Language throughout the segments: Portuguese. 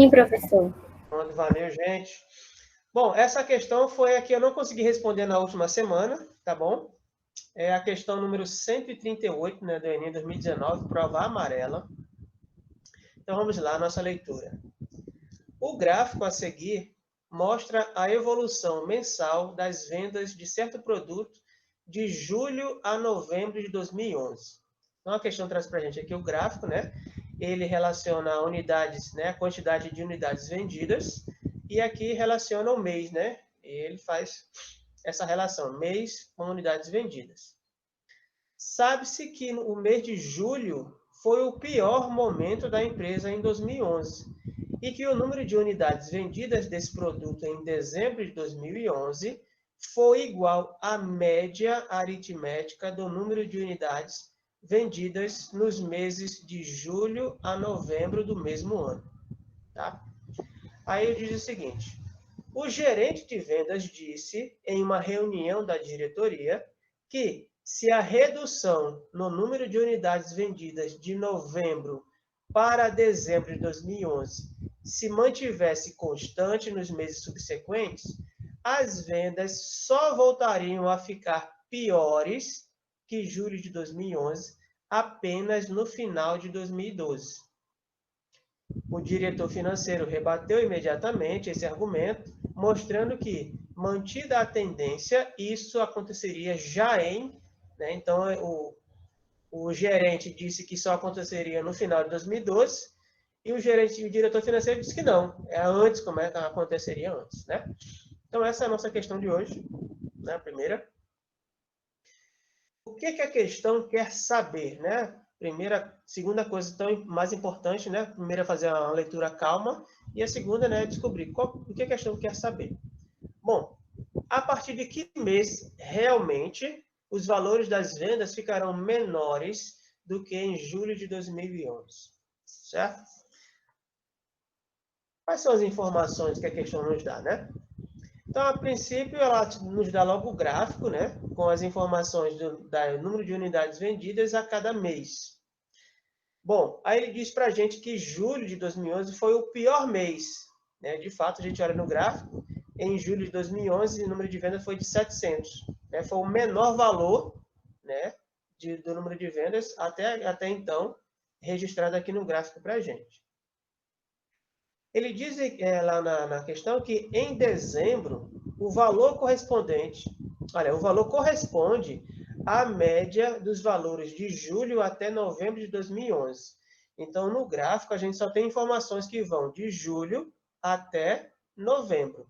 Sim, professor. Pronto, valeu, gente. Bom, essa questão foi a que eu não consegui responder na última semana, tá bom? É a questão número 138, né, do Enem 2019, prova amarela. Então vamos lá, nossa leitura. O gráfico a seguir mostra a evolução mensal das vendas de certo produto de julho a novembro de 2011. Então a questão traz para a gente aqui o gráfico, né? Ele relaciona unidades, né, a quantidade de unidades vendidas, e aqui relaciona o mês, né? Ele faz essa relação, mês com unidades vendidas. Sabe-se que o mês de julho foi o pior momento da empresa em 2011 e que o número de unidades vendidas desse produto em dezembro de 2011 foi igual à média aritmética do número de unidades vendidas nos meses de julho a novembro do mesmo ano. Tá? Aí eu diz o seguinte: o gerente de vendas disse, em uma reunião da diretoria, que se a redução no número de unidades vendidas de novembro para dezembro de 2011 se mantivesse constante nos meses subsequentes, as vendas só voltariam a ficar piores que julho de 2011, apenas no final de 2012. O diretor financeiro rebateu imediatamente esse argumento, mostrando que, mantida a tendência, isso aconteceria já em... Né, então, o gerente disse que só aconteceria no final de 2012, e o diretor financeiro disse que não, é antes, como é que aconteceria antes. Né? Então, essa é a nossa questão de hoje, né, a primeira. O que a questão quer saber, né? Segunda coisa tão mais importante, né? Primeiro é fazer uma leitura calma e a segunda, né, é descobrir o que a questão quer saber. Bom, a partir de que mês realmente os valores das vendas ficarão menores do que em julho de 2011, certo? Quais são as informações que a questão nos dá, né? Então, a princípio, ela nos dá logo o gráfico, né, com as informações do número de unidades vendidas a cada mês. Bom, aí ele diz para a gente que julho de 2011 foi o pior mês. Né? De fato, a gente olha no gráfico, em julho de 2011, o número de vendas foi de 700. Né? Foi o menor valor, né, do número de vendas até então, registrado aqui no gráfico para a gente. Ele diz lá na questão que em dezembro, o valor corresponde à média dos valores de julho até novembro de 2011. Então, no gráfico, a gente só tem informações que vão de julho até novembro.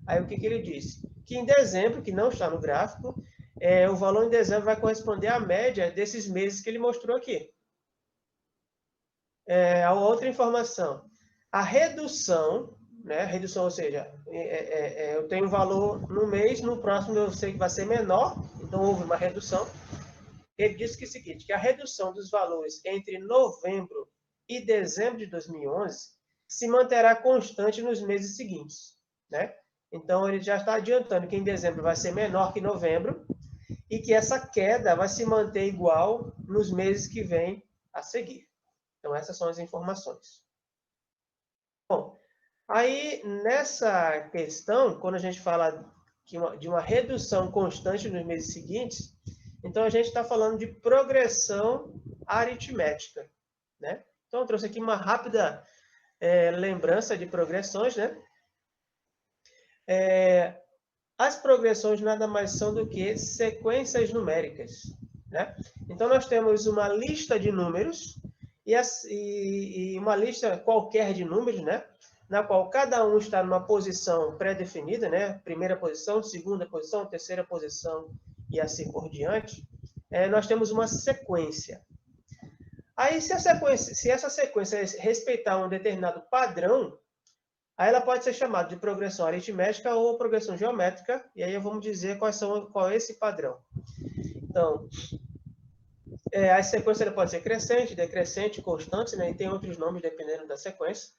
Aí, o que ele disse? Que em dezembro, que não está no gráfico, o valor em dezembro vai corresponder à média desses meses que ele mostrou aqui. A outra informação. A redução, né? Redução, ou seja, eu tenho um valor no mês, no próximo eu sei que vai ser menor, então houve uma redução. Ele disse que é o seguinte, que a redução dos valores entre novembro e dezembro de 2011 se manterá constante nos meses seguintes, né? Então, ele já está adiantando que em dezembro vai ser menor que novembro e que essa queda vai se manter igual nos meses que vêm a seguir. Então, essas são as informações. Bom, aí nessa questão, quando a gente fala de uma redução constante nos meses seguintes, então a gente está falando de progressão aritmética, né? Então, eu trouxe aqui uma rápida lembrança de progressões, né? As progressões nada mais são do que sequências numéricas, né? Então, nós temos uma lista de números e uma lista qualquer de números, né? Na qual cada um está numa posição pré-definida, né? Primeira posição, segunda posição, terceira posição e assim por diante. Nós temos uma sequência. Aí, se essa sequência respeitar um determinado padrão, aí ela pode ser chamada de progressão aritmética ou progressão geométrica, e aí vamos dizer qual é esse padrão. Então, a sequência pode ser crescente, decrescente, constante, né? E tem outros nomes dependendo da sequência,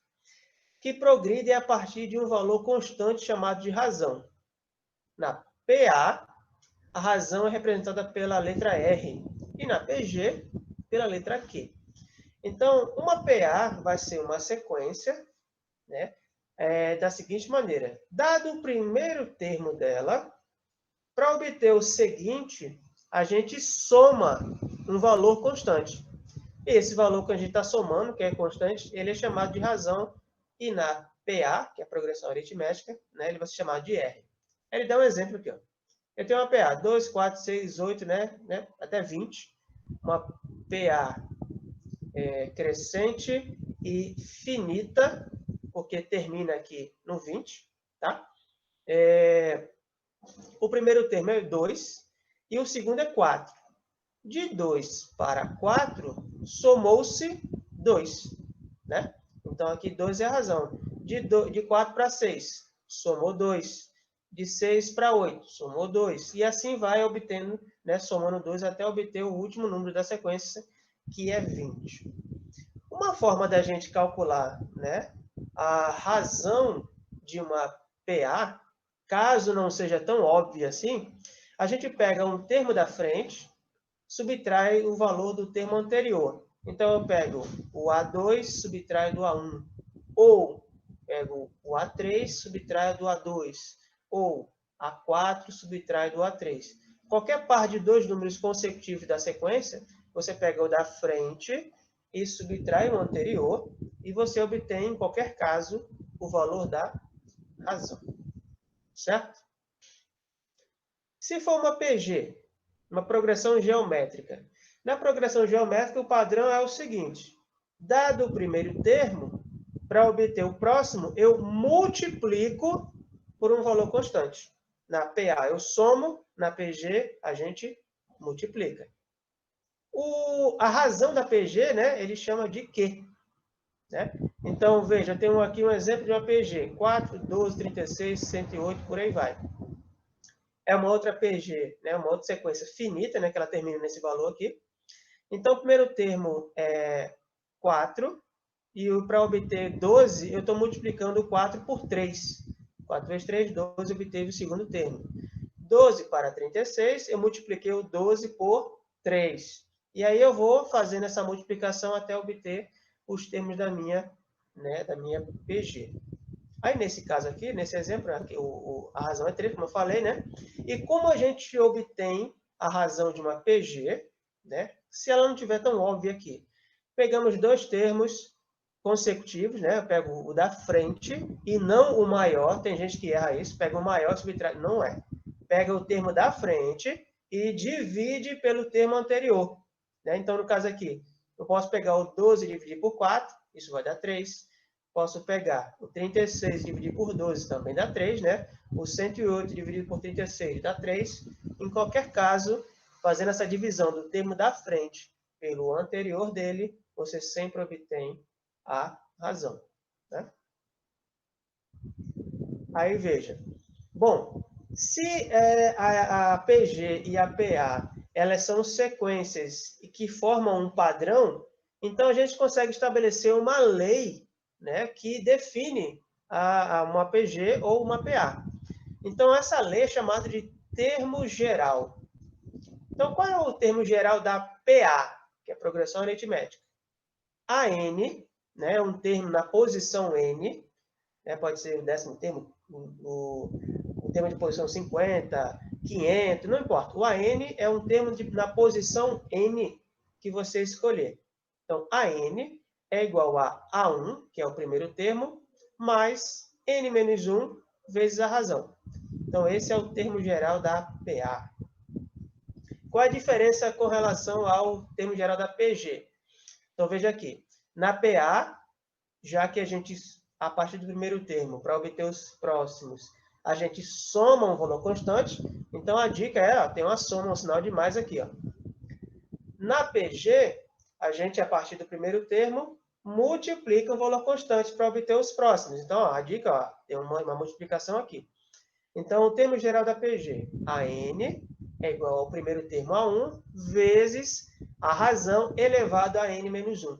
que progridem a partir de um valor constante chamado de razão. Na PA, a razão é representada pela letra R, e na PG, pela letra Q. Então, uma PA vai ser uma sequência, né, da seguinte maneira. Dado o primeiro termo dela, para obter o seguinte, a gente soma um valor constante. E esse valor que a gente está somando, que é constante, ele é chamado de razão. E na PA, que é a progressão aritmética, né, ele vai ser chamado de R. Ele dá um exemplo aqui. Ó. Eu tenho uma PA 2, 4, 6, 8, né, até 20. Uma PA crescente e finita, porque termina aqui no 20. Tá? O primeiro termo é 2 e o segundo é 4. De 2 para 4, somou-se 2. Né? Então, aqui 2 é a razão. De 4 para 6, somou 2. De 6 para 8, somou 2. E assim vai obtendo, né, somando 2 até obter o último número da sequência, que é 20. Uma forma da gente calcular, né, a razão de uma PA, caso não seja tão óbvia assim, a gente pega um termo da frente, subtrai o valor do termo anterior. Então, eu pego o A2, subtraio do A1. Ou pego o A3, subtraio do A2. Ou A4, subtrai do A3. Qualquer par de dois números consecutivos da sequência, você pega o da frente e subtrai o anterior, e você obtém, em qualquer caso, o valor da razão. Certo? Se for uma PG, uma progressão geométrica. Na progressão geométrica, o padrão é o seguinte. Dado o primeiro termo, para obter o próximo, eu multiplico por um valor constante. Na PA eu somo, na PG a gente multiplica. A razão da PG, né, ele chama de Q. Né? Então, veja, eu tenho aqui um exemplo de uma PG. 4, 12, 36, 108, por aí vai. É uma outra PG, né? Uma outra sequência finita, né? Que ela termina nesse valor aqui. Então, o primeiro termo é 4. E para obter 12, eu estou multiplicando 4 por 3. 4 vezes 3, 12, obteve o segundo termo. 12 para 36, eu multipliquei o 12 por 3. E aí eu vou fazendo essa multiplicação até obter os termos da minha PG. Aí, nesse caso aqui, nesse exemplo, aqui, a razão é 3, como eu falei, né? E como a gente obtém a razão de uma PG, né? Se ela não estiver tão óbvia aqui. Pegamos dois termos consecutivos, né? Eu pego o da frente e não o maior. Tem gente que erra isso. Pega o maior e subtrai. Não é. Pega o termo da frente e divide pelo termo anterior. Né? Então, no caso aqui, eu posso pegar o 12 e dividir por 4. Isso vai dar 3. Posso pegar o 36 dividir por 12, também dá 3, né? O 108 dividido por 36 dá 3. Em qualquer caso, fazendo essa divisão do termo da frente pelo anterior dele, você sempre obtém a razão. Né? Aí, veja. Bom, se a PG e a PA elas são sequências que formam um padrão, então a gente consegue estabelecer uma lei, né, que define uma PG ou uma PA. Então, essa lei é chamada de termo geral. Então, qual é o termo geral da PA, que é a progressão aritmética? A N, né, um termo na posição N, né, pode ser o décimo termo, o termo de posição 50, 500, não importa. O AN é um termo na posição N que você escolher. Então, AN é igual a A1, que é o primeiro termo, mais N menos 1 vezes a razão. Então, esse é o termo geral da PA. Qual a diferença com relação ao termo geral da PG? Então, veja aqui. Na PA, já que a partir do primeiro termo, para obter os próximos, a gente soma um valor constante. Então, a dica é, ó, tem uma soma, um sinal de mais aqui. Ó. Na PG, a gente, a partir do primeiro termo, multiplica um valor constante para obter os próximos. Então, ó, a dica, ó, tem uma multiplicação aqui. Então, o termo geral da PG, AN, é igual ao primeiro termo A1, vezes a razão elevado a N menos 1.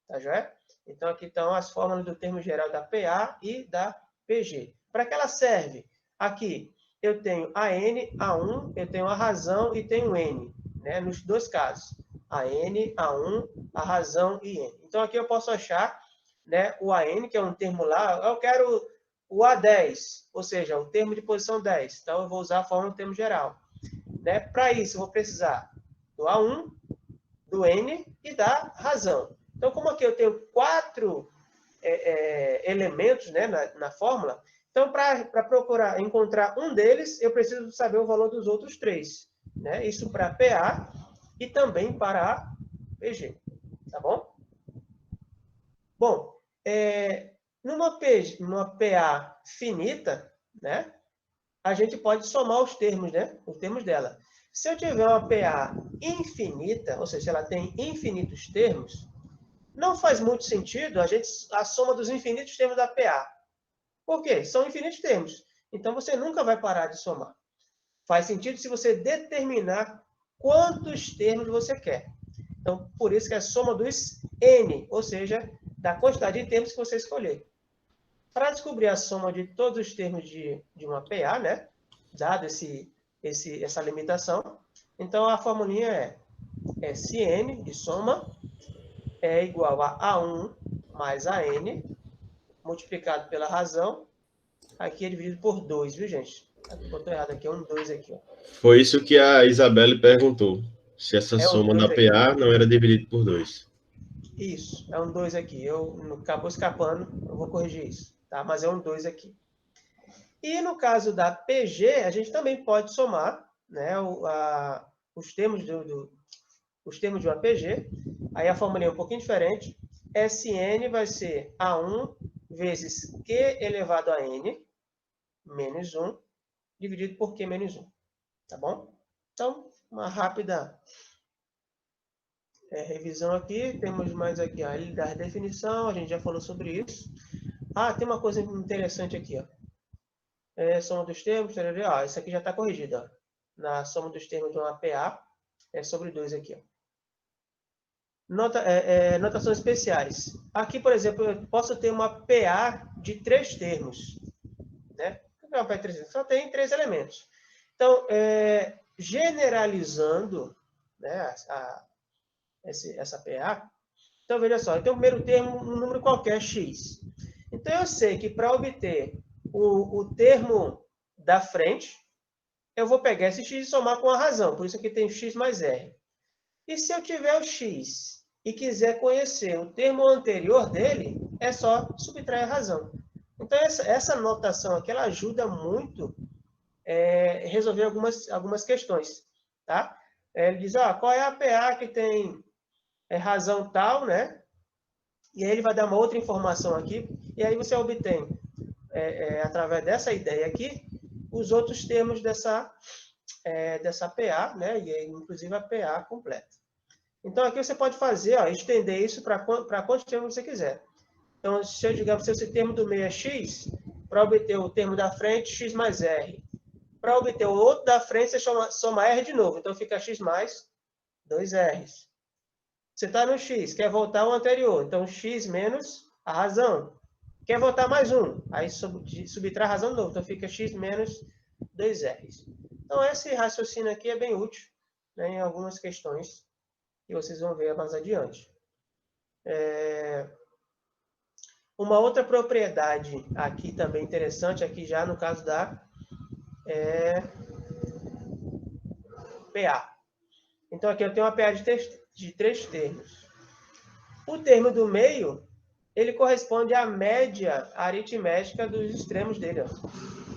Tá joia? Então, aqui estão as fórmulas do termo geral da PA e da PG. Para que ela serve? Aqui, eu tenho a N, A1, eu tenho a razão e tenho N, né? Nos dois casos. A N, A1, a razão e N. Então, aqui eu posso achar, né, o AN, que é um termo lá, eu quero o A10, ou seja, o termo de posição 10. Então, eu vou usar a fórmula do termo geral. Né? Para isso, eu vou precisar do A1, do N e da razão. Então, como aqui eu tenho 4 elementos, né, na fórmula, então, para procurar encontrar um deles, eu preciso saber o valor dos outros 3. Né? Isso para PA e também para a PG. Tá bom? Bom, numa PA finita, né, a gente pode somar os termos, né, os termos dela. Se eu tiver uma PA infinita, ou seja, ela tem infinitos termos, não faz muito sentido a soma dos infinitos termos da PA. Por quê? São infinitos termos. Então, você nunca vai parar de somar. Faz sentido se você determinar quantos termos você quer. Então, por isso que é a soma dos N, ou seja, da quantidade de termos que você escolher. Para descobrir a soma de todos os termos de uma PA, né? Dado essa limitação, então a formulinha é SN de soma é igual a A1 mais AN, multiplicado pela razão, aqui é dividido por 2, viu, gente? Aqui, botou errado aqui, é um 2 aqui, ó. Foi isso que a Isabelle perguntou. Se essa É um soma 2 da aqui. PA não era dividida por 2. Isso, é um 2 aqui. Acabou escapando, eu vou corrigir isso, tá? Mas é um 2 aqui. E no caso da PG, a gente também pode somar, né, os termos de uma PG. Aí a fórmula é um pouquinho diferente. Sn vai ser A1 vezes Q elevado a N menos 1, dividido por Q menos 1. Tá bom? Então, uma rápida revisão aqui. Temos mais aqui a da definição, a gente já falou sobre isso. Ah, tem uma coisa interessante aqui, ó. Soma dos termos, isso aqui já está corrigido, ó. Na soma dos termos de uma PA, é sobre 2 aqui, ó. Notações especiais. Aqui, por exemplo, eu posso ter uma PA de 3 termos. Né? O que é uma PA de 3 termos? Só tem 3 elementos. Então, generalizando, né, essa PA, então veja só, eu tenho o primeiro termo, um número qualquer, x. Então, eu sei que para obter o termo da frente, eu vou pegar esse x e somar com a razão. Por isso aqui tem x mais r. E se eu tiver o x e quiser conhecer o termo anterior dele, é só subtrair a razão. Então, essa notação aqui, ela ajuda muito a resolver algumas questões. Tá? Ele diz, qual é a PA que tem razão tal, né? E aí ele vai dar uma outra informação aqui, e aí você obtém, através dessa ideia aqui, os outros termos dessa PA, né? E aí, inclusive a PA completa. Então, aqui você pode fazer, estender isso para quantos termos você quiser. Então, se eu dizer para esse termo do meio é x, para obter o termo da frente, x mais r. Para obter o outro da frente, você soma r de novo. Então, fica x mais 2r's. Você está no x, quer voltar ao anterior. Então, x menos a razão. Quer voltar mais um. Aí, subtrai a razão de novo. Então, fica x menos 2r's. Então, esse raciocínio aqui é bem útil, né, em algumas questões que vocês vão ver mais adiante. Uma outra propriedade aqui também interessante, aqui já no caso da PA. Então, aqui eu tenho uma PA de 3 termos. O termo do meio, ele corresponde à média aritmética dos extremos dele. Ó.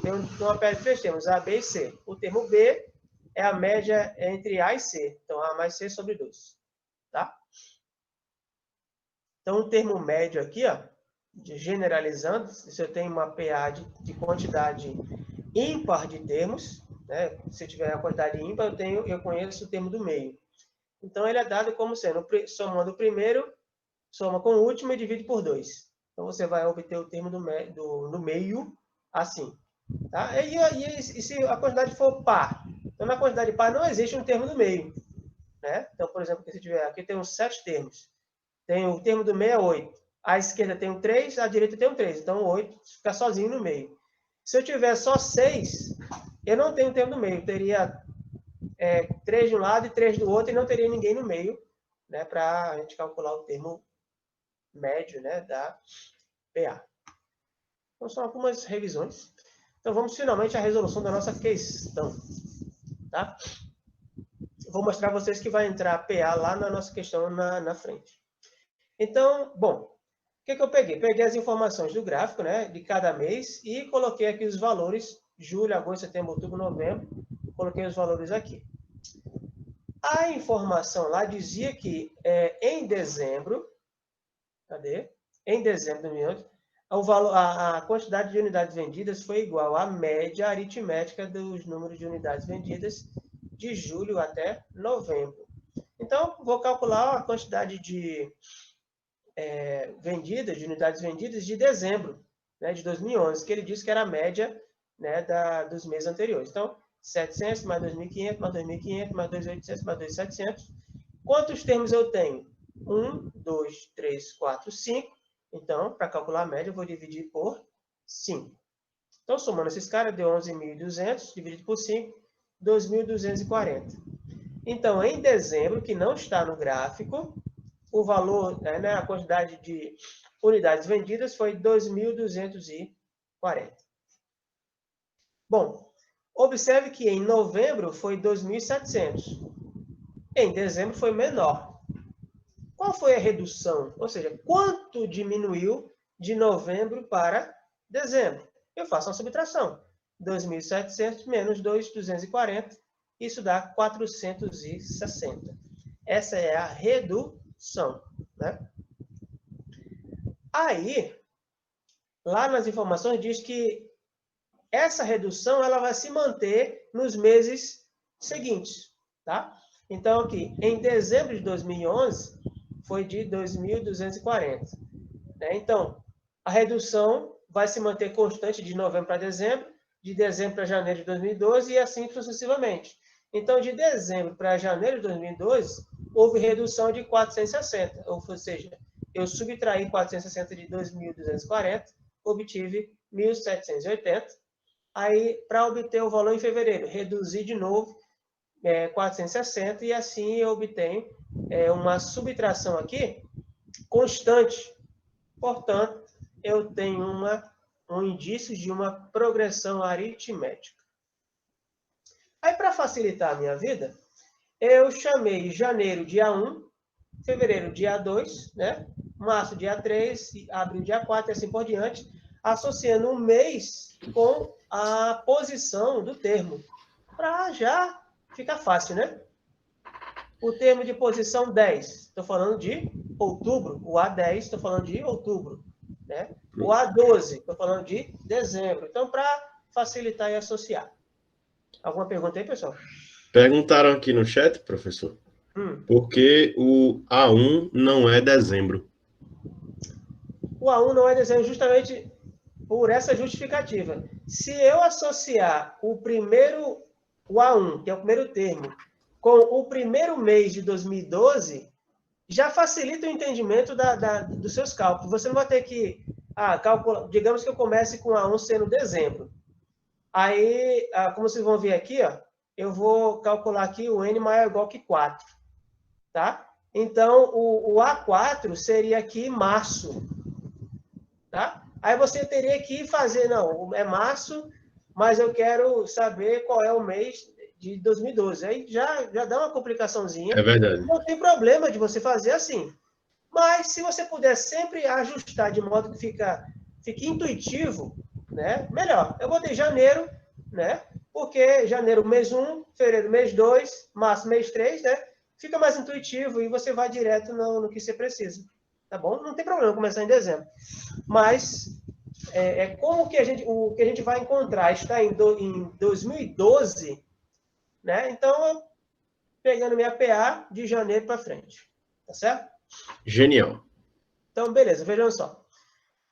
Tem uma PA de 3 termos, A, B e C. O termo B é a média entre A e C. Então, A mais C sobre 2. Tá? Então, o termo médio aqui, ó, generalizando, se eu tenho uma PA de quantidade ímpar de termos, né? Se eu tiver a quantidade ímpar, eu conheço o termo do meio. Então, ele é dado como sendo, somando o primeiro, soma com o último e divide por 2. Então, você vai obter o termo do meio assim. Tá? E se a quantidade for par? Então, na quantidade par não existe um termo do meio. Né? Então, por exemplo, aqui tem uns 7 termos. Tem o termo do meio é 8. À esquerda tem um 3, à direita tem um 3. Então, o 8 fica sozinho no meio. Se eu tiver só 6, eu não tenho termo do meio. Eu teria 3 de um lado e 3 do outro, e não teria ninguém no meio, né, para a gente calcular o termo médio, né, da PA. Então, Então, são algumas revisões. Então, vamos finalmente à resolução da nossa questão. Tá? Vou mostrar a vocês que vai entrar PA lá na nossa questão na frente. Então, bom, o que eu peguei? Peguei as informações do gráfico, né, de cada mês e coloquei aqui os valores, julho, agosto, setembro, outubro, novembro, coloquei os valores aqui. A informação lá dizia que em dezembro, cadê? Em dezembro de 2011, a quantidade de unidades vendidas foi igual à média aritmética dos números de unidades vendidas de julho até novembro. Então, vou calcular a quantidade de de unidades vendidas de dezembro, né, de 2011, que ele disse que era a média, né, dos meses anteriores. Então, 700 mais 2.500 mais 2.500 mais 2.800 mais 2.700. Quantos termos eu tenho? 1, 2, 3, 4, 5. Então, para calcular a média, eu vou dividir por 5. Então, somando esses caras, deu 11.200, dividido por 5, 2.240. Então, em dezembro, que não está no gráfico, o valor, né, a quantidade de unidades vendidas foi 2.240. Bom, observe que em novembro foi 2.700. Em dezembro foi menor. Qual foi a redução? Ou seja, quanto diminuiu de novembro para dezembro? Eu faço uma subtração. 2.700 menos 2.240, isso dá 460. Essa é a redução, né? Aí, lá nas informações diz que essa redução ela vai se manter nos meses seguintes, tá? Então, aqui, em dezembro de 2011, foi de 2.240. Né? Então, a redução vai se manter constante de novembro para dezembro, de dezembro para janeiro de 2012 e assim sucessivamente. Então, de dezembro para janeiro de 2012, houve redução de 460, ou seja, eu subtraí 460 de 2.240, obtive 1.780. Aí, para obter o valor em fevereiro, reduzi de novo 460 e assim eu obtenho uma subtração aqui constante. Portanto, eu tenho um indício de uma progressão aritmética. Aí, para facilitar a minha vida, eu chamei janeiro dia 1, fevereiro dia 2, né? Março dia 3, abril dia 4 e assim por diante, associando um mês com a posição do termo, para já ficar fácil, né? O termo de posição 10, estou falando de outubro. O A10, estou falando de outubro. Né? O A12, estou falando de dezembro. Então, para facilitar e associar. Alguma pergunta aí, pessoal? Perguntaram aqui no chat, professor, por que o A1 não é dezembro? O A1 não é dezembro justamente por essa justificativa. Se eu associar o A1, que é o primeiro termo, com o primeiro mês de 2012, já facilita o entendimento dos seus cálculos. Você não vai ter que calcular. Digamos que eu comece com A1 sendo dezembro. Aí, como vocês vão ver aqui, ó, eu vou calcular aqui o N maior ou igual que 4. Tá? Então, o A4 seria aqui março. Tá? Aí você teria que fazer, não, é março, mas eu quero saber qual é o mês de 2012. Aí já dá uma complicaçãozinha. É verdade. Não tem problema de você fazer assim. Mas se você puder sempre ajustar de modo que fique intuitivo, né? Melhor. Eu botei janeiro, né? Porque janeiro mês 1, fevereiro mês 2, março mês 3, né? Fica mais intuitivo e você vai direto no que você precisa. Tá bom? Não tem problema começar em dezembro. Mas como que o que a gente vai encontrar está em 2012, né? Então, pegando minha PA de janeiro para frente. Tá certo? Genial. Então, beleza, vejam só.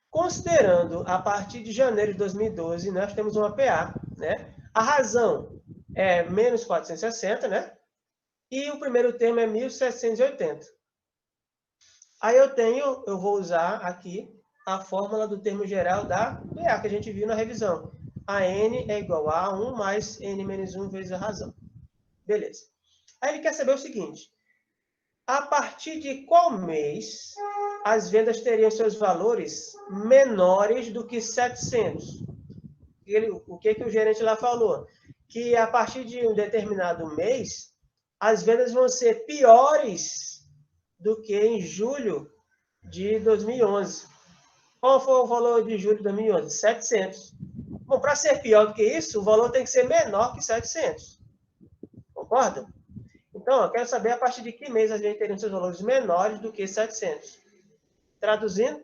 Considerando a partir de janeiro de 2012, nós temos uma PA, né? A razão é menos 460, né? E o primeiro termo é 1.780. Aí eu vou usar aqui a fórmula do termo geral da PA que a gente viu na revisão. A N é igual a 1 mais N menos 1 vezes a razão. Beleza. Aí ele quer saber o seguinte. a partir de qual mês as vendas teriam seus valores menores do que 700? O que o gerente lá falou? Que a partir de um determinado mês, as vendas vão ser piores do que em julho de 2011. Qual foi o valor de julho de 2011? 700. Bom, para ser pior do que isso, o valor tem que ser menor que 700. Concorda? Então, eu quero saber a partir de que mês a gente teria seus valores menores do que 700. Traduzindo,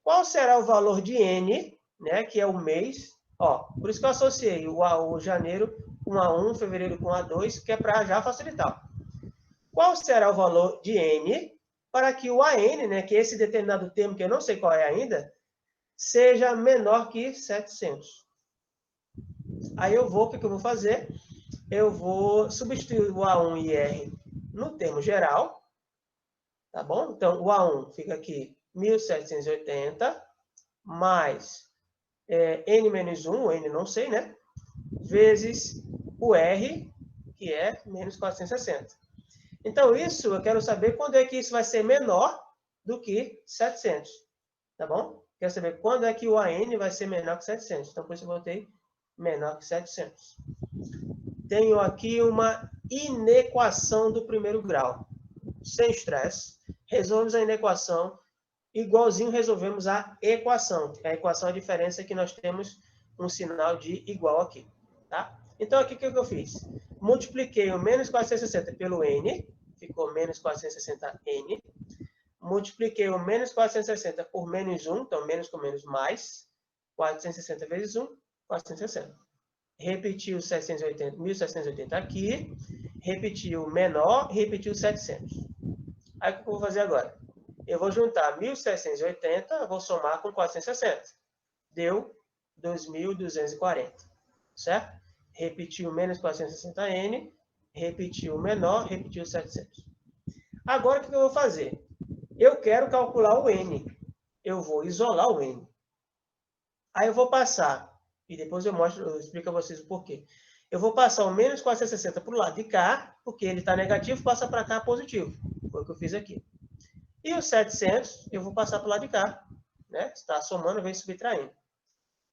qual será o valor de N, né, que é o mês? Ó, por isso que eu associei o janeiro com A1, fevereiro com A2, que é para já facilitar. Qual será o valor de N para que o AN, né, que é esse determinado termo que eu não sei qual é ainda, seja menor que 700? Aí eu vou, o que eu vou fazer? Eu vou substituir o A1 e R no termo geral, tá bom? Então, o A1 fica aqui 1.780, mais N menos 1, o N não sei, né? Vezes o R, que é menos 460. Então, isso eu quero saber quando é que isso vai ser menor do que 700, tá bom? Quero saber quando é que o AN vai ser menor que 700. Então, por isso eu botei menor que 700. Tenho aqui uma inequação do primeiro grau. Sem estresse, resolvemos a inequação igualzinho resolvemos a equação. A equação é a diferença que nós temos um sinal de igual aqui. Tá? Então, aqui o que eu fiz? Multipliquei o menos 460 pelo N, ficou menos 460N. Multipliquei o menos 460 por menos 1, então menos com menos mais. 460 vezes 1, 460. Repeti o 1780 aqui. Repeti o menor, repeti o 700. Aí o que eu vou fazer agora? Eu vou juntar 1.780, vou somar com 460. Deu 2.240, certo? Repetiu menos 460N, repetiu o menor, repetiu o 700. Agora, o que eu vou fazer? Eu quero calcular o N. Eu vou isolar o N. Aí eu vou passar, e depois eu explico a vocês o porquê. Eu vou passar o menos 460 para o lado de cá, porque ele está negativo, passa para cá positivo. Foi o que eu fiz aqui. E o 700, eu vou passar para o lado de cá. Né? Está somando, vem subtraindo.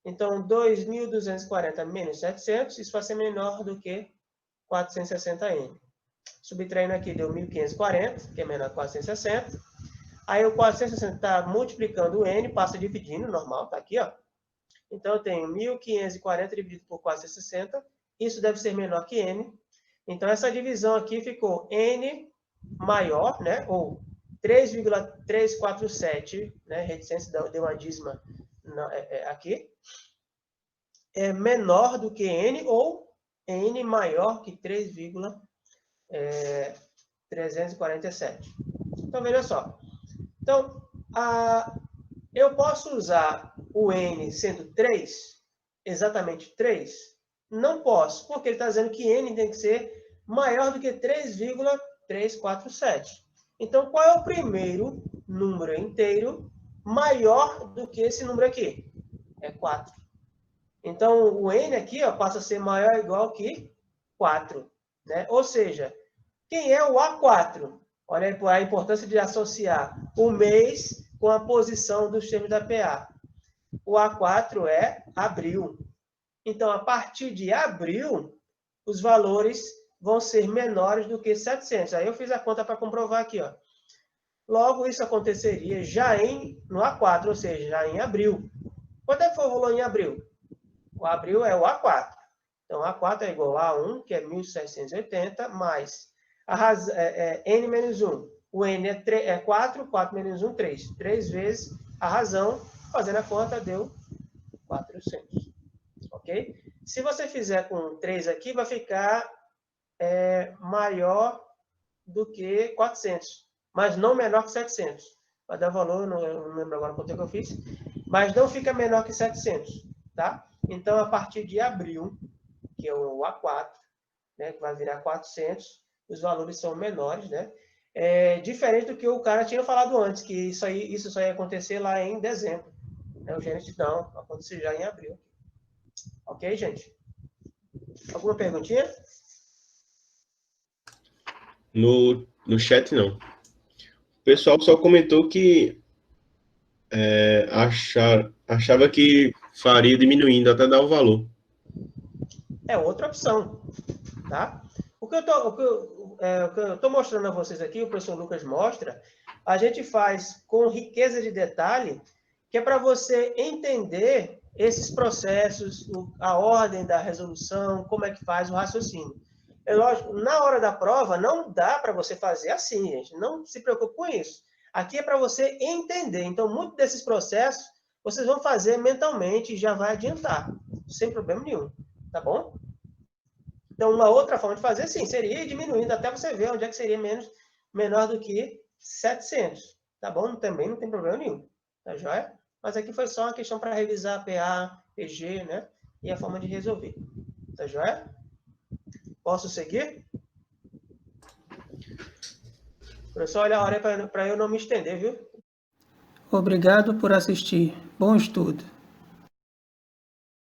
Então, 2.240 menos 700, isso vai ser menor do que 460N. Subtraindo aqui, deu 1.540, que é menor que 460. Aí o 460 está multiplicando o N, passa dividindo, normal, está aqui, ó. Então, eu tenho 1.540 dividido por 460, isso deve ser menor que N. Então, essa divisão aqui ficou N maior, né, ou 3,347, né, reticência deu uma dízima aqui, é menor do que N, ou N maior que 3,347. Então, veja só. Então, eu posso usar o N sendo 3, exatamente 3? Não posso, porque ele está dizendo que N tem que ser maior do que 3,347. Então, qual é o primeiro número inteiro maior do que esse número aqui? É 4. Então, o N aqui ó, passa a ser maior ou igual que 4. Né? Ou seja, quem é o A4? Olha aí a importância de associar o mês com a posição dos termos da PA. O A4 é abril. Então, a partir de abril, os valores vão ser menores do que 700. Aí eu fiz a conta para comprovar aqui. Ó. Logo, isso aconteceria já no A4, ou seja, já em abril. Quanto é que foi o valor em abril? O abril é o A4. Então, A4 é igual a A1, que é 1.780, mais N menos 1. O N é 4, 4 menos 1, 3. 3 vezes a razão, fazendo a conta, deu 400. Ok? Se você fizer com 3 aqui, vai ficar maior do que 400, mas não menor que 700. Vai dar valor, eu não lembro agora quanto é que eu fiz, mas não fica menor que 700, tá? Então, a partir de abril, que é o A4, né, que vai virar 400, os valores são menores, né? Diferente do que o cara tinha falado antes, que isso só ia acontecer lá em dezembro. O gerente, não, aconteceu já em abril. Ok, gente? Alguma perguntinha? No chat, não. O pessoal só comentou que achava que faria diminuindo até dar o valor. É outra opção, tá? O que eu tô mostrando a vocês aqui, o professor Lucas mostra, a gente faz com riqueza de detalhe, que é para você entender esses processos, a ordem da resolução, como é que faz o raciocínio. É lógico, na hora da prova, não dá para você fazer assim, gente. Não se preocupe com isso. Aqui é para você entender. Então, muitos desses processos, vocês vão fazer mentalmente e já vai adiantar, sem problema nenhum. Tá bom? Então, uma outra forma de fazer, sim, seria ir diminuindo até você ver onde é que seria menor do que 700. Tá bom? Também não tem problema nenhum. Tá joia? Mas aqui foi só uma questão para revisar PA, PG, né? E a forma de resolver. Tá joia? Posso seguir? Professor, olha a hora para eu não me estender, viu? Obrigado por assistir. Bom estudo.